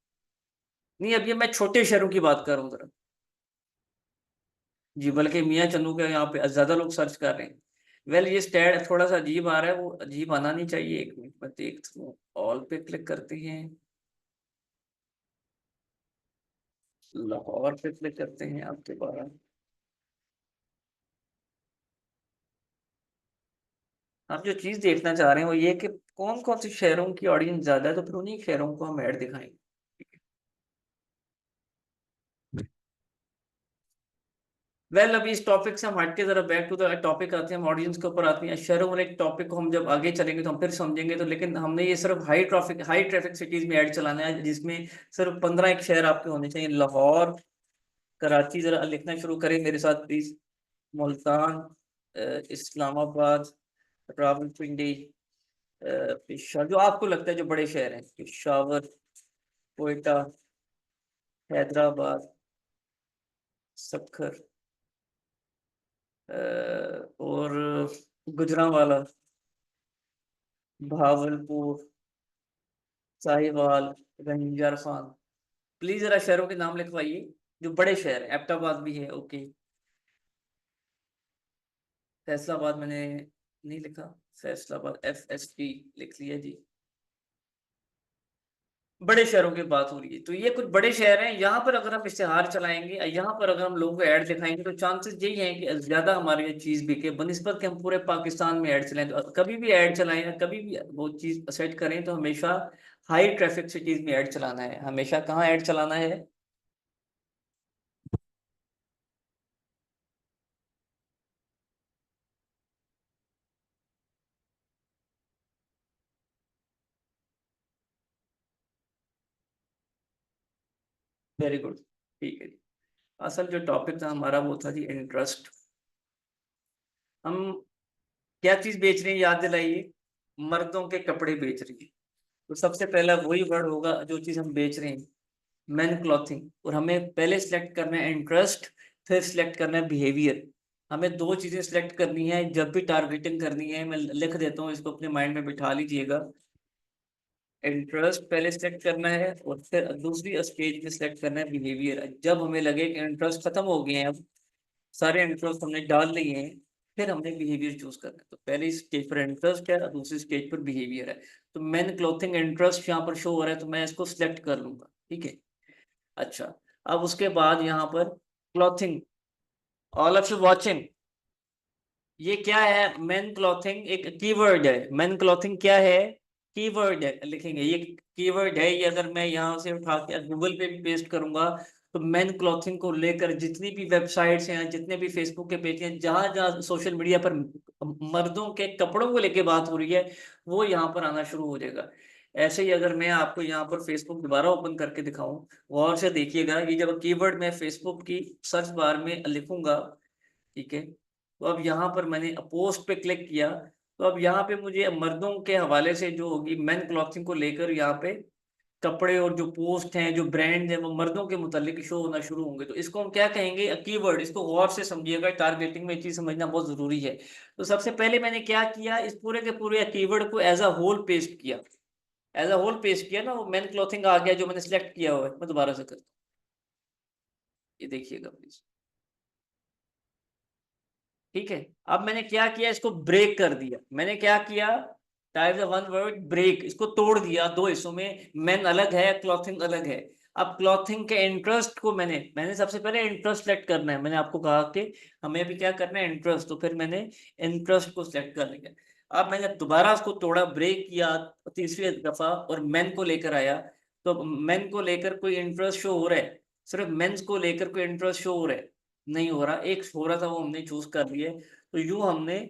नहीं, अब ये मैं छोटे शहरों की बात कर रहा हूँ जरा। जी, बल्कि मियाँ चन्नू के यहाँ पे ज्यादा लोग सर्च कर रहे हैं। वेल, ये स्टैट थोड़ा सा अजीब आ रहा है, वो अजीब आना नहीं चाहिए। एक मिनट मैं देखता हूँ, ऑल पे क्लिक करते हैं, लाहौर पे क्लिक करते हैं आपके बारह। आप जो चीज देखना चाह रहे हैं वो ये कि कौन कौन से शहरों की ऑडियंस ज्यादा है, तो फिर उन्हीं शहरों को हम ऐड दिखाएंगे। वेल, अभी इस टॉपिक से हम हट के जरा बैक टू द टॉपिक आते हैं, हम ऑडियंस के ऊपर आते हैं। शहरों वाले टॉपिक को हम जब आगे चलेंगे तो हम फिर समझेंगे। तो लेकिन हमने ये सिर्फ हाई ट्रैफिक सिटीज में ऐड चलाना है, जिसमें सिर्फ 15 एक शहर आपके होने चाहिए। लाहौर, कराची, जरा लिखना शुरू करें मेरे साथ प्लीज। मुल्तान, इस्लामाबाद, रावलपिंडी, पेशावर, जो आपको लगता है जो बड़े शहर हैं, पेशावर, कोयटा, हैदराबाद, सखर, और गुजरांवाला, भावलपुर, साहिवाल, रंजर खान। प्लीज जरा शहरों के नाम लिखवाइए जो बड़े शहर हैं। एबटाबाद भी है, ओके। फैसलाबाद मैंने नहीं लिखा। फैसलाबाद FSP लिख लिया जी। बड़े शहरों की बात हो रही है, तो ये कुछ बड़े शहर हैं। यहाँ पर अगर हम इश्तेहार चलाएंगे, यहाँ पर अगर हम लोगों को ऐड दिखाएंगे, तो चांसेस यही हैं कि ज्यादा हमारी ये चीज बिके बनिस्बत के हम पूरे पाकिस्तान में ऐड चलाएं। तो कभी भी ऐड चलाएं या कभी भी वो चीज सेट करें, तो हमेशा हाई ट्रैफिक सिटीज में ऐड चलाना है। हमेशा कहाँ ऐड चलाना है? वेरी गुड, ठीक है जी। असल जो टॉपिक था हमारा वो था जी इंटरेस्ट। हम क्या चीज बेच रहे हैं, याद दिलाइए। मर्दों के कपड़े बेच रही है। तो सबसे पहला वही वर्ड होगा जो चीज हम बेच रहे हैं, मैन क्लॉथिंग। और हमें पहले सिलेक्ट करना है इंटरेस्ट, फिर सिलेक्ट करना है बिहेवियर। हमें दो चीजें सिलेक्ट करनी है जब भी टारगेटिंग करनी है। मैं लिख देता हूँ, इसको अपने माइंड में बिठा लीजिएगा। इंटरेस्ट पहले सिलेक्ट करना है, और फिर दूसरी स्टेज में सिलेक्ट करना है बिहेवियर। जब हमें लगे कि इंटरेस्ट खत्म हो गए हैं, अब सारे इंटरेस्ट हमने डाल लिए हैं, फिर हमने बिहेवियर चूज करना है। तो पहली स्टेज पर इंटरेस्ट है और दूसरी स्टेज पर बिहेवियर है। तो मैन क्लोथिंग इंटरेस्ट यहाँ पर शो हो रहा है, तो मैं इसको सिलेक्ट कर लूंगा, ठीक है। अच्छा, अब उसके बाद यहाँ पर clothing, all of you watching, ये क्या है? मेन क्लॉथिंग एक कीवर्ड है। मेन क्लॉथिंग क्या है? कीवर्ड है, लिखेंगे ये कीवर्ड है। ये अगर मैं यहाँ से उठा के गूगल पे भी पेस्ट करूंगा, तो मेन क्लॉथिंग को लेकर जितनी भी वेबसाइट्स हैं, जितने भी फेसबुक के पेज हैं, जहां जहां सोशल मीडिया पर मर्दों के कपड़ों को लेके बात हो रही है, वो यहाँ पर आना शुरू हो जाएगा। ऐसे ही अगर मैं आपको यहाँ पर फेसबुक दोबारा ओपन करके दिखाऊं, गौर से देखिएगा, ये जब कीवर्ड मैं फेसबुक की सर्च बार में लिखूंगा, ठीक है, तो अब यहाँ पर मैंने पोस्ट पे क्लिक किया, तो अब यहाँ पे मुझे मर्दों के हवाले से जो होगी मेन क्लॉथिंग को लेकर, यहाँ पे कपड़े और जो पोस्ट हैं, जो ब्रांड है, वो मर्दों के मुतालिक शो होना शुरू होंगे। तो इसको हम क्या कहेंगे? कीवर्ड। इसको गौर से समझिएगा, टारगेटिंग में ये चीज समझना बहुत जरूरी है। तो सबसे पहले मैंने क्या किया, इस पूरे के पूरे कीवर्ड को एज अ होल पेस्ट किया। एज अ होल पेस्ट किया ना, वो मेन क्लॉथिंग आ गया जो मैंने सिलेक्ट किया हुआ है। मैं दोबारा से करता हूँ, ये देखिएगा प्लीज, ठीक है। अब मैंने क्या किया, इसको ब्रेक कर दिया। मैंने क्या किया, type the one word break, इसको तोड़ दिया दो हिस्सों में। मेन अलग है, क्लॉथिंग अलग है। अब क्लॉथिंग के इंटरेस्ट को मैंने सबसे पहले इंटरेस्ट सेलेक्ट करना है। मैंने आपको कहा कि हमें अभी क्या करना है, इंटरेस्ट, तो फिर मैंने इंटरेस्ट को सिलेक्ट कर लिया। अब मैंने दोबारा उसको तोड़ा, ब्रेक किया तीसरी दफा और मेन को लेकर आया, तो मेन को लेकर कोई इंटरेस्ट शो हो रहा है? सिर्फ मेंस को लेकर कोई इंटरेस्ट शो हो रहा है? नहीं हो रहा। एक हो रहा था वो हमने चूज कर लिए। तो यूं हमने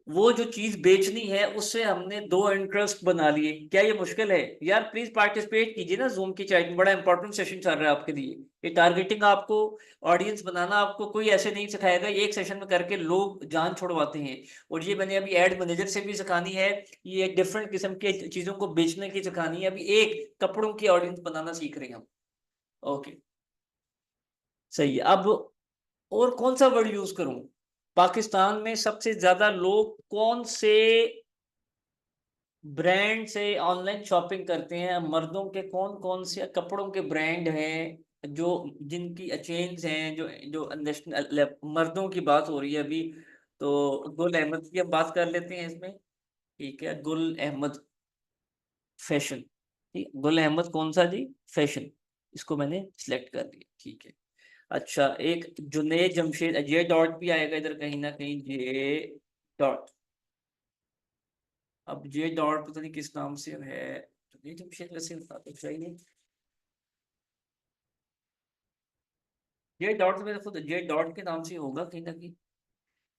वो जो चीज बेचनी है उससे हमने दो इंटरेस्ट बना लिए। क्या ये मुश्किल है यार? प्लीज पार्टिसिपेट कीजिए ना जूम की चैट में, बड़ा इंपॉर्टेंट सेशन चल रहा है आपके लिए। ये टारगेटिंग आपको, ऑडियंस बनाना आपको कोई ऐसे नहीं सिखाएगा, ये एक सेशन में करके लोग जान छोड़वाते हैं। और ये मैंने अभी एड मैनेजर से भी सिखानी है, ये डिफरेंट किस्म के चीजों को बेचने की सिखानी है। अभी एक कपड़ों की ऑडियंस बनाना सीख रहे हैं हम। ओके, सही है। अब और कौन सा वर्ड यूज करूं? पाकिस्तान में सबसे ज्यादा लोग कौन से ब्रांड से ऑनलाइन शॉपिंग करते हैं? मर्दों के कौन कौन से कपड़ों के ब्रांड हैं जो, जिनकी चेन्स हैं, जो जो नेशनल मर्दों की बात हो रही है अभी, तो गुल अहमद की अब बात कर लेते हैं इसमें। ठीक है, गुल अहमद फैशन। ठीक, गुल अहमद कौन सा जी? फैशन। इसको मैंने सिलेक्ट कर लिया, ठीक है। अच्छा, एक जुनेद जमशेद, जे डॉट भी आएगा इधर कहीं ना कहीं, जे डॉट। अब जे डॉट पता नहीं किस नाम से है, जुनेद जमशेद वैसे होता तो चाहिए। जे डॉट तो मेरे खुद जे डॉट के नाम से ही होगा कहीं ना कहीं।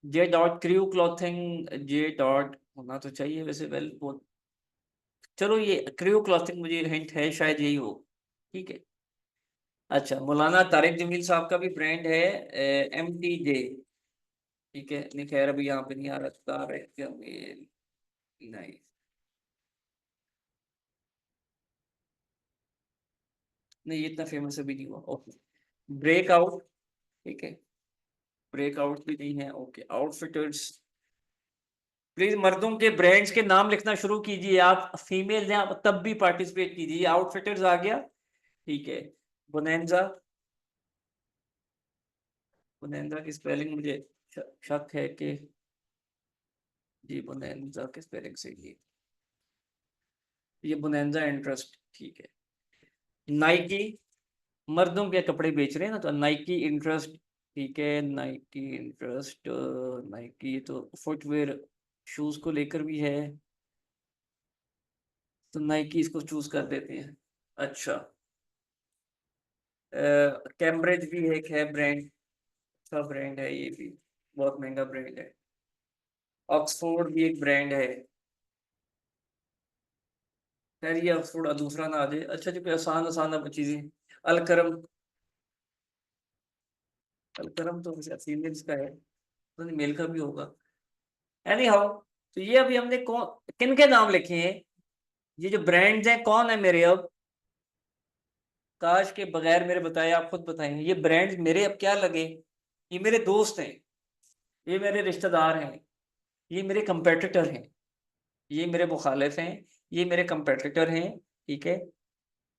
J dot crew clothing, J dot होना तो चाहिए वैसे। वेल वो, चलो ये क्रू क्लॉथिंग मुझे हिंट है, शायद यही हो। ठीक है। अच्छा, मौलाना तारिक जमील साहब का भी ब्रांड है, MTJ। ठीक है, नहीं खैर अभी यहाँ पे नहीं आ रहा, तारिक जमील, नहीं, नहीं ये इतना फेमस अभी नहीं हुआ। Okay, breakout. ठीक है, ब्रेकआउट भी नहीं है। Okay, outfitters. प्लीज मर्दों के ब्रांड्स के नाम लिखना शुरू कीजिए, आप फीमेल हैं आप तब भी पार्टिसिपेट कीजिए। आउटफिटर्स आ गया, ठीक है। बोनेंजा, बोनेंजा की स्पेलिंग मुझे शक है कि, जी बोनेंजा की स्पेलिंग सही है, ये बोनेंजा इंटरेस्ट, ठीक है। नाइकी, मर्दों के कपड़े बेच रहे हैं ना, तो नाइकी इंटरेस्ट। ठीक है, नाइकी इंटरेस्ट, नाइकी तो फुटवेयर, शूज को लेकर भी है, तो नाइकी इसको चूज कर देते हैं। अच्छा, कैम्ब्रिज भी एक है ब्रांड, अच्छा ब्रांड है ये भी, बहुत महंगा ब्रांड है। ऑक्सफोर्ड भी एक ब्रांड है। खैर ये ऑक्सफोर्ड दूसरा ना आ जाए। अच्छा जो कोई आसान आसान अब चीजें, अलकरम, अलकरम तो फीमेल्स का है, तो नहीं मेल का भी होगा। एनी हाउ, तो ये अभी हमने कौन किन के नाम लिखे हैं? ये जो ब्रांड्स हैं कौन है मेरे अब? काश के बगैर मेरे बताए आप खुद बताएं, ये ब्रांड्स मेरे अब क्या लगे? ये मेरे दोस्त हैं, ये मेरे रिश्तेदार हैं, ये मेरे कंपेटिटर हैं, ये मेरे मुखालिफ हैं, ये मेरे कंपेटिटर हैं। ठीक है,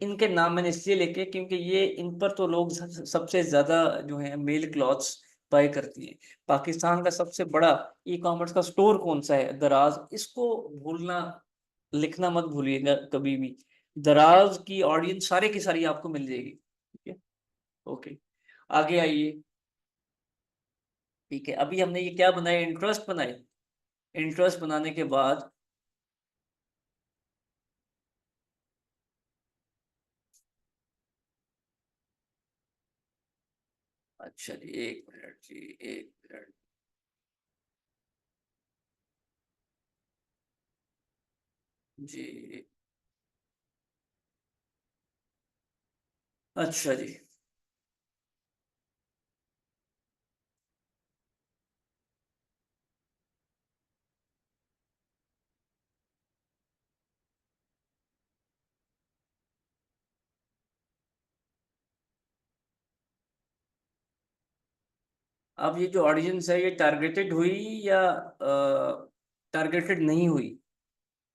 इनके नाम मैंने इसलिए लिखे क्योंकि ये, इन पर तो लोग सबसे ज्यादा जो है मेल क्लॉथ्स बाय करती हैं। पाकिस्तान का सबसे बड़ा ई कॉमर्स का स्टोर कौन सा है? दराज। इसको भूलना, लिखना मत भूलिएगा कभी भी। दराज की ऑडियंस सारे की सारी आपको मिल जाएगी। ठीक है, ओके, आगे आइए। ठीक है, अभी हमने ये क्या बनाए, इंटरेस्ट बनाए। इंटरेस्ट बनाने के बाद, अच्छा जी एक मिनट जी, एक मिनट जी। अच्छा जी, अब ये जो ऑडियंस है ये टारगेटेड हुई या टारगेटेड नहीं हुई?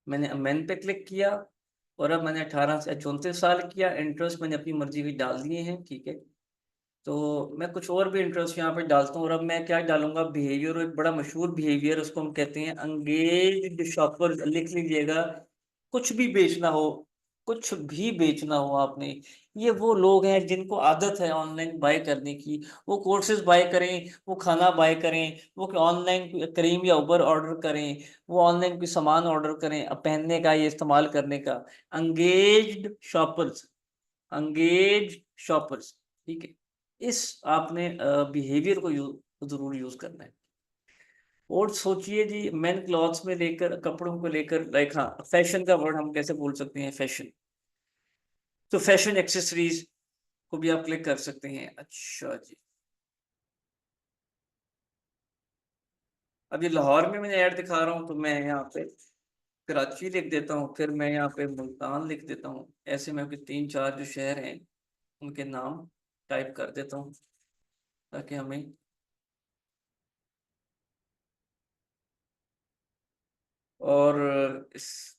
मैंने अमेन पे क्लिक किया, और अब मैंने 18 से 34 साल किया, इंटरेस्ट मैंने अपनी मर्जी के डाल दिए हैं। ठीक है, तो मैं कुछ और भी इंटरेस्ट यहाँ पे डालता हूँ, और अब मैं क्या डालूंगा, बिहेवियर, एक बड़ा मशहूर बिहेवियर उसको हम कहते हैं, अंगेज शॉपर, लिख लीजिएगा। कुछ भी बेचना हो, कुछ भी बेचना हो आपने, ये वो लोग हैं जिनको आदत है ऑनलाइन बाय करने की। वो कोर्सेज बाय करें, वो खाना बाय करें, वो ऑनलाइन क्रीम या उबर ऑर्डर करें, वो ऑनलाइन कोई सामान ऑर्डर करें अब पहनने का या इस्तेमाल करने का। अंगेज्ड शॉपर्स, अंगेज शॉपर्स, ठीक है। इस आपने बिहेवियर को जरूर यूज करना है। और सोचिए जी, मेन क्लॉथ्स में लेकर, कपड़ों को लेकर, लाइक हाँ, फैशन का वर्ड हम कैसे बोल सकते हैं, फैशन। तो फैशन एक्सेसरीज को भी आप क्लिक कर सकते हैं। अच्छा जी, अब ये लाहौर में मैंने ऐड दिखा रहा हूँ, तो मैं यहाँ पे कराची लिख देता हूँ, फिर मैं यहाँ पे मुल्तान लिख देता हूँ। ऐसे मैं आपके 3-4 जो शहर हैं उनके नाम टाइप कर देता हूँ, ताकि हमें, और इस,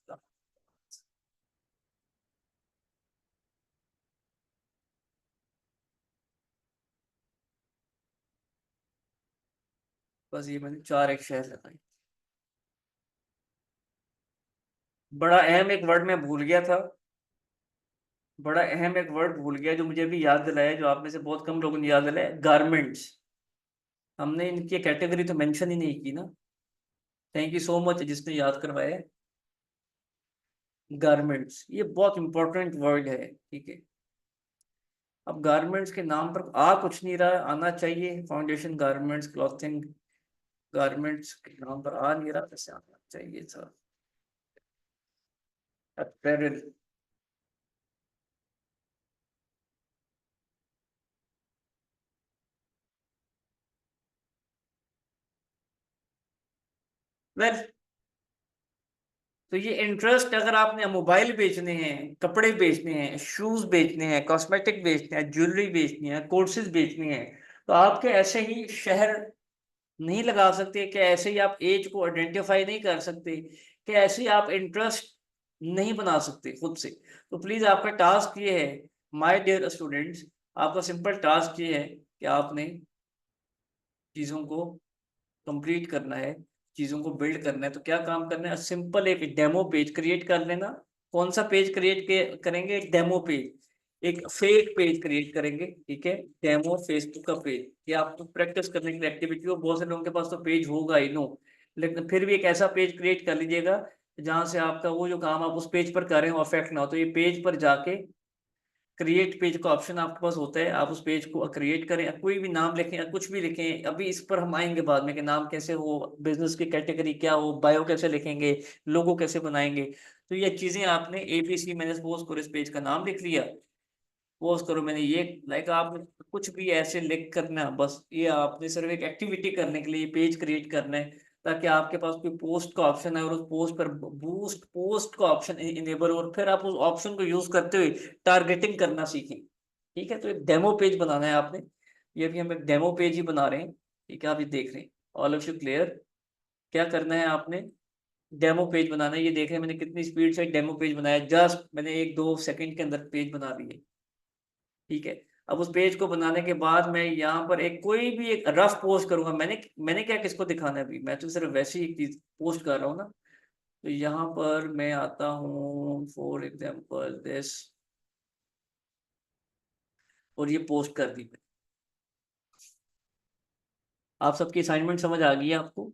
बस ये मैंने 4 एक शहर लगाए। बड़ा अहम एक वर्ड मैं भूल गया था, बड़ा अहम एक वर्ड भूल गया जो मुझे अभी याद दिलाया, जो आप में से बहुत कम लोगों ने याद दिलाया, गारमेंट्स। हमने इनकी कैटेगरी तो मेंशन ही नहीं की ना। थैंक यू सो मच जिसने याद करवाया। गारमेंट्स ये बहुत इंपॉर्टेंट वर्ड है, ठीक है। अब गारमेंट्स के नाम पर आ कुछ नहीं रहा, आना चाहिए, फाउंडेशन गारमेंट्स, क्लॉथिंग, गारमेंट्स के नाम पर आ नहीं रहा, कैसे आना चाहिए सर, अपैरल। वेल, तो ये इंटरेस्ट, अगर आपने मोबाइल बेचने हैं, कपड़े बेचने हैं, शूज बेचने हैं, कॉस्मेटिक बेचने हैं, ज्वेलरी बेचनी है, कोर्सेज बेचनी है, तो आपके ऐसे ही शहर नहीं लगा सकते, कि ऐसे ही आप एज को आइडेंटिफाई नहीं कर सकते, कि ऐसे ही आप इंटरेस्ट नहीं बना सकते खुद से। तो प्लीज आपका टास्क ये है, माय डियर स्टूडेंट्स, आपका सिंपल टास्क ये है कि आपने चीजों को कंप्लीट करना है, चीजों को बिल्ड करना है। तो क्या काम करना है, सिंपल एक डेमो पेज क्रिएट कर लेना। कौन सा पेज क्रिएट करेंगे, डेमो पेज, एक फेक पेज क्रिएट करेंगे, ठीक है। डेमो फेसबुक का पेज, ये आपको प्रैक्टिस करने के लिए एक्टिविटी हो, बहुत से लोगों के पास तो पेज होगा ही, नो, लेकिन फिर भी एक ऐसा पेज क्रिएट कर लीजिएगा जहां से आपका वो जो काम आप उस पेज पर कर रहे हो अफेक्ट ना हो। तो ये पेज पर जाके क्रिएट पेज का ऑप्शन आपके पास होता है, आप उस पेज को क्रिएट करें, कोई भी नाम लिखें या कुछ भी लिखें, अभी इस पर हम आएंगे बाद में कि नाम कैसे हो, बिजनेस की कैटेगरी क्या हो, बायो कैसे लिखेंगे, लोगो कैसे बनाएंगे। तो ये चीजें आपने एबीसी, मैंने सपोज करो इस पेज का नाम लिख लिया, सपोज करो मैंने ये, लाइक आप कुछ भी ऐसे लिख करना, बस ये आपने सिर्फ एक एक्टिविटी करने के लिए पेज क्रिएट करना है, ताकि आपके पास कोई पोस्ट का ऑप्शन है और उस पोस्ट पर बूस्ट पोस्ट का ऑप्शन इनेबल, और फिर आप उस ऑप्शन को यूज करते हुए टारगेटिंग करना सीखें, ठीक है। तो एक डेमो पेज बनाना है आपने, ये भी हम एक डेमो पेज ही बना रहे हैं, ठीक है। आप ये देख रहे हैं, ऑल ऑफ यू क्लियर, क्या करना है आपने, डेमो पेज बनाना है। ये देख रहे हैं मैंने कितनी स्पीड से डेमो पेज बनाया, जस्ट मैंने 1-2 सेकंड के अंदर पेज बना दिए, ठीक है। अब उस पेज को बनाने के बाद मैं यहाँ पर एक कोई भी एक रफ पोस्ट करूंगा, मैंने मैंने क्या किसको दिखाना है, अभी मैं तो सिर्फ वैसे ही एक चीज पोस्ट कर रहा हूँ ना। तो यहाँ पर मैं आता हूँ, फॉर एग्जाम्पल दिस, और ये पोस्ट कर दी मैंने। आप सबकी असाइनमेंट समझ आ गई है आपको।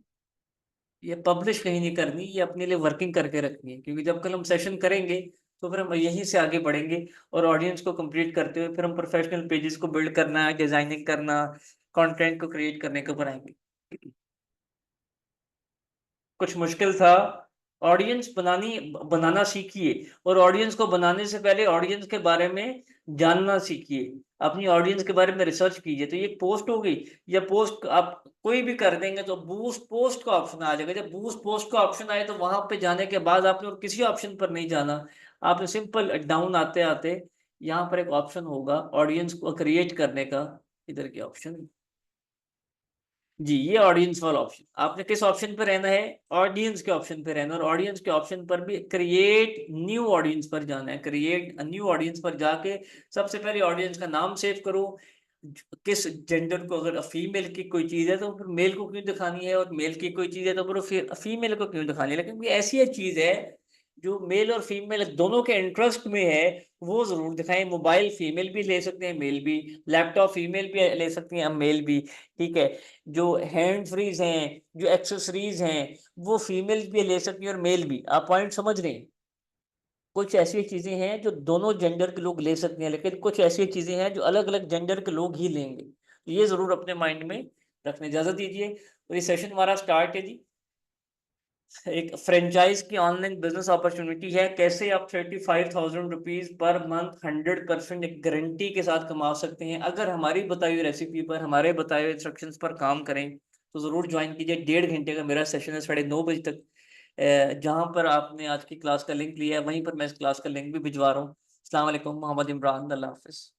ये पब्लिश कहीं नहीं करनी, ये अपने लिए वर्किंग करके रखनी है, क्योंकि जब कल हम सेशन करेंगे तो फिर हम यहीं से आगे बढ़ेंगे, और ऑडियंस को कंप्लीट करते हुए फिर हम प्रोफेशनल पेजेस को बिल्ड करना, डिजाइनिंग करना, कंटेंट को क्रिएट करने को बनाएंगे। कुछ मुश्किल था, ऑडियंस बनाना सीखिए, और ऑडियंस को बनाने से पहले ऑडियंस के बारे में जानना सीखिए, अपनी ऑडियंस के बारे में रिसर्च कीजिए। तो ये पोस्ट होगी, या पोस्ट आप कोई भी कर देंगे तो बूस्ट पोस्ट का ऑप्शन आ जाएगा। जब बूस्ट पोस्ट का ऑप्शन आए तो वहां पे जाने के बाद आपने और किसी ऑप्शन पर नहीं जाना, आपने सिंपल डाउन आते आते यहाँ पर एक ऑप्शन होगा ऑडियंस को क्रिएट करने का, इधर के ऑप्शन, जी ये ऑडियंस वाला ऑप्शन, आपने किस ऑप्शन पे रहना है, ऑडियंस के ऑप्शन पे रहना है, और ऑडियंस के ऑप्शन पर भी क्रिएट न्यू ऑडियंस पर जाना है। क्रिएट न्यू ऑडियंस पर जाके सबसे पहले ऑडियंस का नाम सेव करो, किस जेंडर को, अगर फीमेल की कोई चीज है तो फिर मेल को क्यों दिखानी है, और मेल की कोई चीज है तो फिर फीमेल को क्यों दिखानी है। लेकिन ये ऐसी चीज है जो मेल और फीमेल दोनों के इंटरेस्ट में है वो जरूर दिखाएं। मोबाइल फीमेल भी ले सकते हैं, मेल भी। लैपटॉप फीमेल भी ले सकती हैं, अब मेल भी। ठीक है। जो हैंड फ्रीज हैं, जो एक्सेसरीज हैं, वो फीमेल भी ले सकती हैं और मेल भी। आप पॉइंट समझ रहे हैं? कुछ ऐसी चीजें हैं जो दोनों जेंडर के लोग ले सकते हैं, लेकिन कुछ ऐसी चीजें हैं जो अलग अलग जेंडर के लोग ही लेंगे। तो ये जरूर अपने माइंड में रखने। इजाजत दीजिए, तो ये सेशन हमारा स्टार्ट है जी। एक फ्रेंचाइज की ऑनलाइन बिजनेस अपॉर्चुनिटी है, कैसे आप 35,000 रुपीज पर मंथ 100% एक गारंटी के साथ कमा सकते हैं अगर हमारी बताई हुई रेसिपी पर, हमारे बताए हुए इंस्ट्रक्शंस पर काम करें। तो ज़रूर ज्वाइन कीजिए। 1.5 घंटे का मेरा सेशन है, 9:30 तक। जहाँ पर आपने आज की क्लास का लिंक लिया है वहीं पर मैं इस क्लास का लिंक भी भिजवा रहा हूँ। अस्सलाम वालेकुम, मोहम्मद इमरान, अल्लाह हाफिज़।